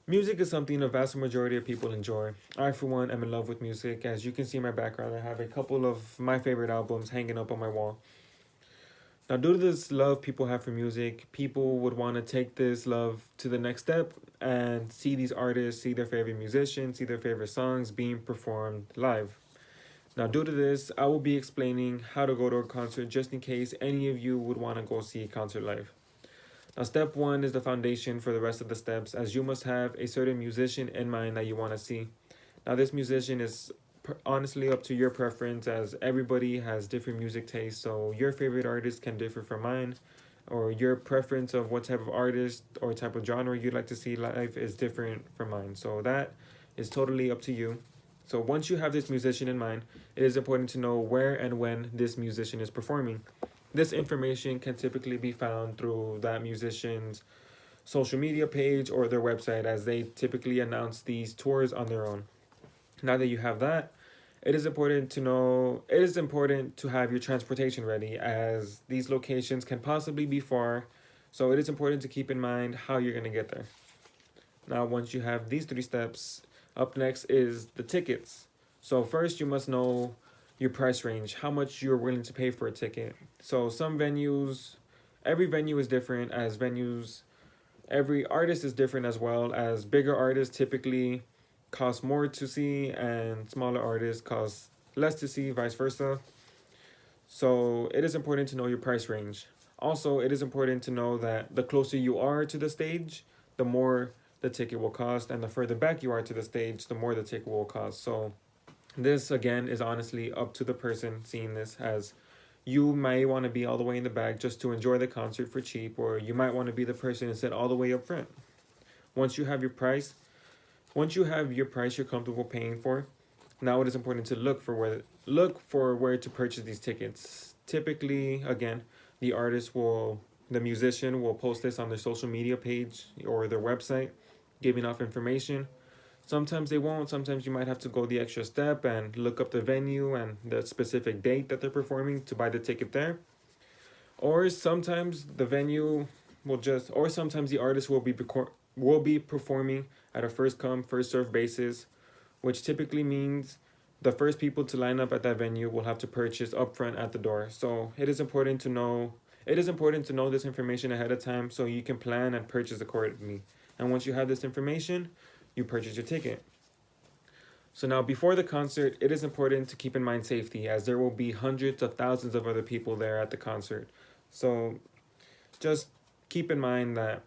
Music is something a vast majority of people enjoy. I, for one, am in love with music. As you can see in my background, I have a couple of my favorite albums hanging up on my wall. Now, due to this love people have for music, people would want to take this love to the next step and see these artists, see their favorite musicians, see their favorite songs being performed live. Now, due to this, I will be explaining how to go to a concert just in case any of you would want to go see a concert live. Now, step one is the foundation for the rest of the steps, as you must have a certain musician in mind that you want to see. Now, this musician is honestly up to your preference, as everybody has different music tastes, so your favorite artist can differ from mine, or your preference of what type of artist or type of genre you'd like to see live is different from mine. So, that is totally up to you. So, once you have this musician in mind, it is important to know where and when this musician is performing. This information can typically be found through that musician's social media page or their website, as they typically announce these tours on their own. Now that you have that, it is important to have your transportation ready, as these locations can possibly be far. So it is important to keep in mind how you're going to get there. Now, once you have these three steps, up next is the tickets. So first you must know your price range, how much you're willing to pay for a ticket. So every venue is different, as venues, every artist is different, as well as bigger artists typically cost more to see and smaller artists cost less to see, vice versa. So it is important to know your price range. Also, it is important to know that the closer you are to the stage, the more the ticket will cost, and the further back you are to the stage, the more the ticket will cost. So this again is honestly up to the person seeing this, as you may want to be all the way in the back just to enjoy the concert for cheap, or you might want to be the person and sit all the way up front. Once you have your price, once you have your price you're comfortable paying for, now it is important to look for where to purchase these tickets. Typically, again, the musician will post this on their social media page or their website, giving off information. Sometimes they won't. Sometimes you might have to go the extra step and look up the venue and the specific date that they're performing to buy the ticket there. Or sometimes the venue or sometimes the artist will be performing at a first come first serve basis, which typically means the first people to line up at that venue will have to purchase upfront at the door. So it is important to know. It is important to know this information ahead of time so you can plan and purchase accordingly. And once you have this information, you purchase your ticket. So now, before the concert, it is important to keep in mind safety, as there will be hundreds of thousands of other people there at the concert. So just keep in mind that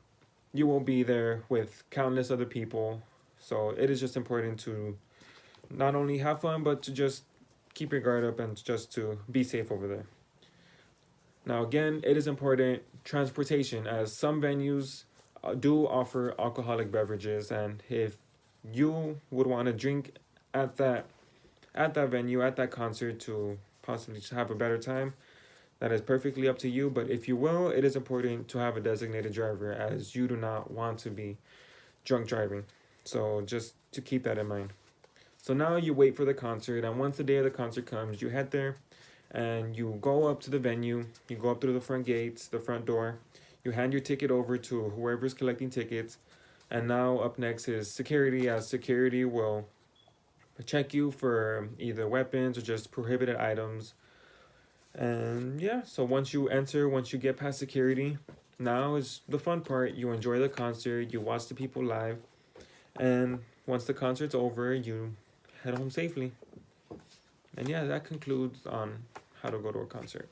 you will be there with countless other people. So it is just important to not only have fun, but to just keep your guard up and just to be safe over there. Now, again, it is important transportation, as some venues do offer alcoholic beverages, and if you would want to drink at that venue, at that concert, to possibly have a better time, that is perfectly up to you. But if you will, it is important to have a designated driver, as you do not want to be drunk driving. So just to keep that in mind. So now you wait for the concert, and once the day of the concert comes, you head there and you go up to the venue. You go up through the front gates, the front door. You hand your ticket over to whoever's collecting tickets. And now up next is security, as security will check you for either weapons or just prohibited items. And yeah, so once you get past security, now is the fun part. You enjoy the concert, you watch the people live, and once the concert's over, you head home safely. And yeah, that concludes on how to go to a concert.